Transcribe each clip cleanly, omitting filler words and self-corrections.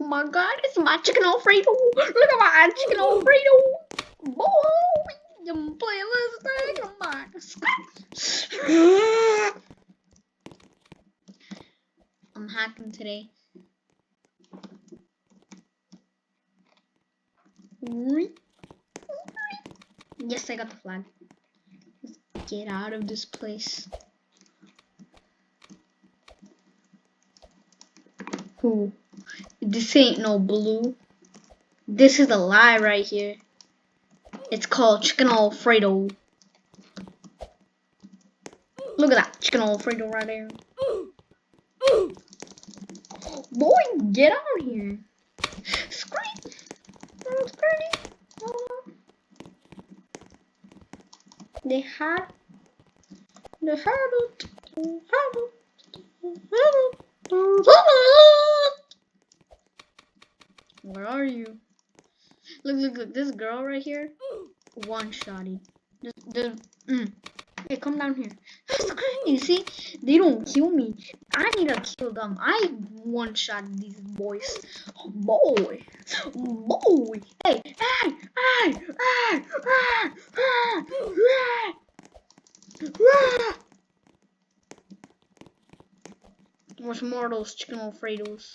my god, it's my chicken Alfredo. Look at my chicken Alfredo. Boy, the playlist thing. Oh my god. I'm hacking today. Yes, I got the flag. Let's get out of this place. Who? This ain't no blue. This is a lie right here. It's called chicken Alfredo. Look at that chicken Alfredo right there. Boy, get out here. Scream. They had it. Where are you? Look, this girl right here. One-shotted. Hey, come down here. You see, they don't kill me. I need to kill them. I one-shot these boys. Boy. Hey. What's more of those chicken Alfredos?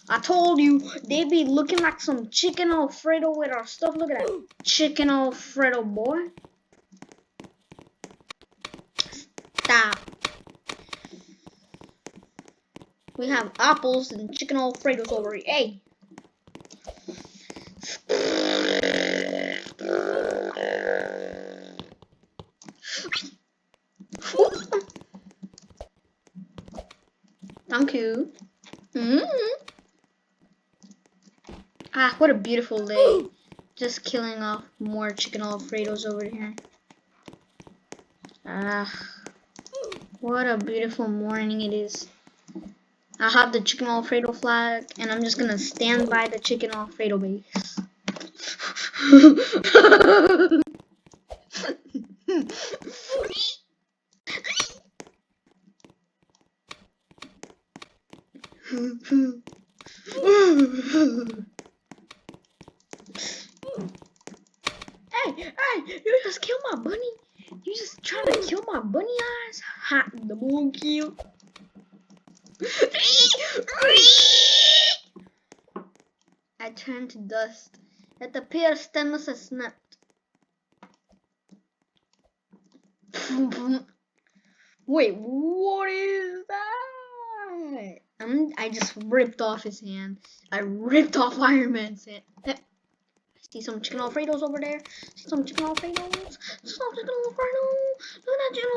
I told you, they be looking like some chicken Alfredo with our stuff. Look at that. Chicken Alfredo, boy. Stop. We have apples and chicken Alfredos over here. Hey. Thank you. Ah, what a beautiful day. Just killing off more chicken Alfredos over here. Ah, what a beautiful morning it is. I have the chicken Alfredo flag, and I'm just gonna stand by the chicken Alfredo base. Hey, you just killed my bunny. You just trying to kill my bunny eyes? Hot the moon kill. I turned to dust. It appears Stennis has snapped. Wait, what is that? I just ripped off his hand. I ripped off Iron Man's hand. See some chicken Alfredos over there? See some chicken Alfredos? Some chicken Alfredos? Look at that chicken.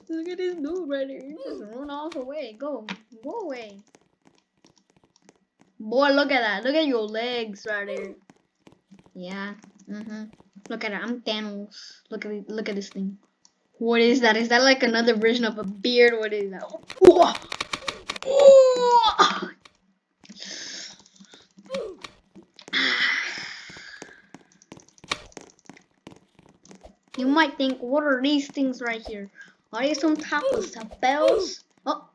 Look at this dude right here. He just run off away. Go away. Boy, look at that. Look at your legs right there. Yeah. Look at it. I'm Thanos. Look at this thing. What is that? Is that like another version of a beard? What is that? Whoa! Whoa! You might think, what are these things right here? Are they some type of spells? Oh.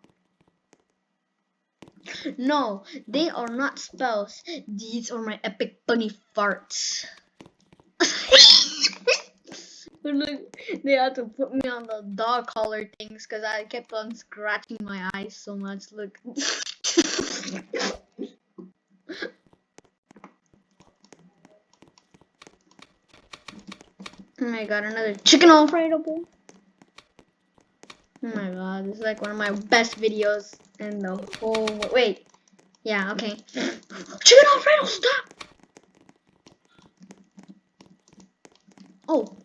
No, they are not spells. These are my epic bunny farts. Look, they had to put me on the dog collar things because I kept on scratching my eyes so much. Look. Oh my god, another chicken Alfredo bowl. Oh my god, this is like one of my best videos in the whole. Wait. Yeah, okay. Chicken Alfredo, stop! Oh.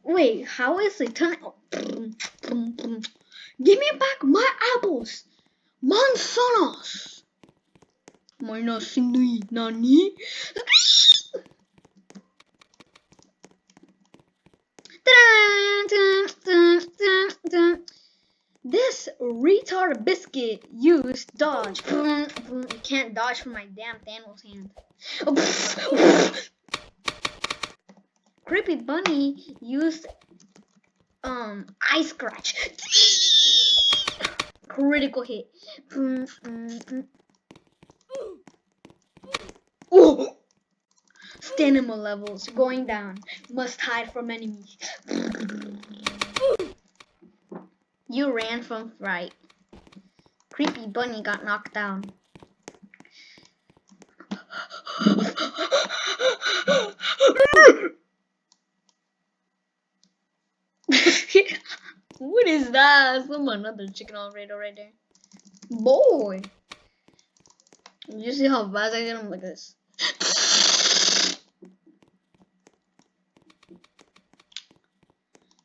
Wait, how is it turning? Give me back my apples! Manzanas! Minus nani? This retard biscuit used dodge. You can't dodge from my damn Thanos hand. Creepy Bunny used eye scratch. Critical hit. Ooh. Stamina levels going down. Must hide from enemies. You ran from fright. Creepy Bunny got knocked down. What is that? Some another chicken Alfredo right there. Boy. You see how fast I get him like this?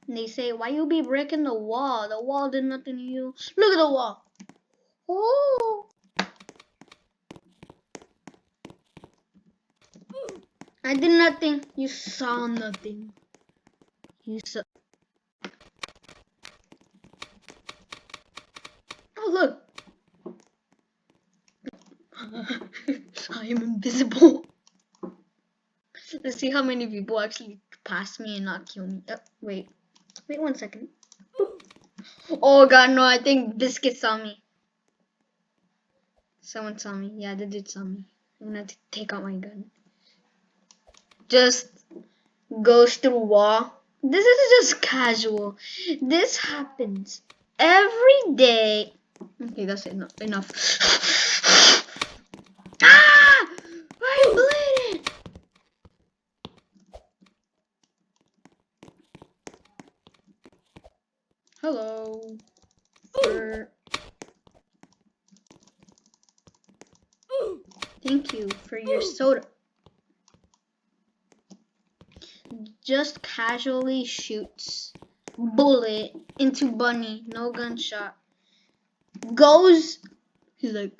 And they say, why you be breaking the wall? The wall did nothing to you. Look at the wall. Oh. I did nothing. You saw nothing. You saw. Oh, look. I am invisible. Let's see how many people actually pass me and not kill me. Wait 1 second. Oh god, no, I think Biscuit saw me. Someone saw me. Yeah, they did saw me. I'm gonna have to take out my gun. Just goes through wall. This is just casual. This happens every day. Okay, that's enough. Ah! I'm bleeding! Hello. Thank you for your soda. Just casually shoots bullet into Bunny. No gunshot. Goes. He's like.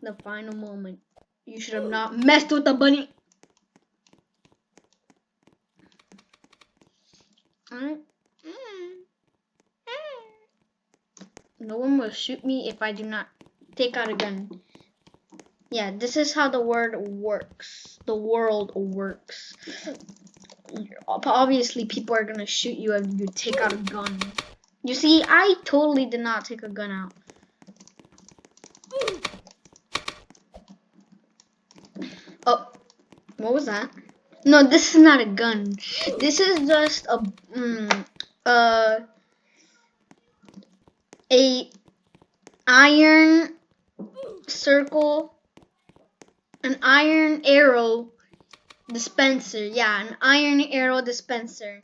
The final moment. You should have not messed with the bunny. No one will shoot me if I do not take out a gun. Yeah, this is how the word works. The world works. Obviously, people are gonna shoot you if you take out a gun. You see, I totally did not take a gun out. Oh, what was that? No, this is not a gun. This is just a iron circle, an iron arrow dispenser. Yeah, an iron arrow dispenser.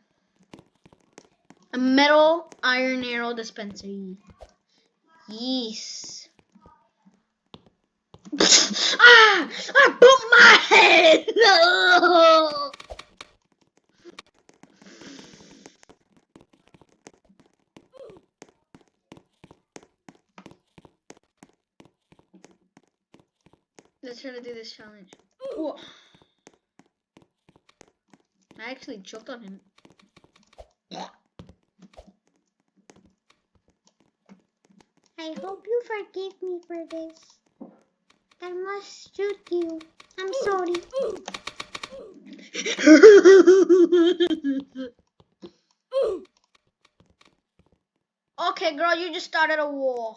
A metal iron arrow dispenser. Yes. Ah! I bumped my head! No! Let's try to do this challenge. Whoa. I actually choked on him. I hope you forgive me for this. I must shoot you. I'm sorry. Okay, girl, you just started a war.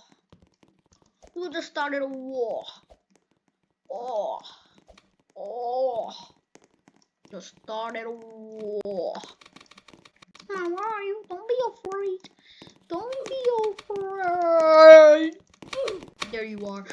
You just started a war. Oh. Just started a war. Come on, where are you? Don't be afraid. Don't be afraid. There you are.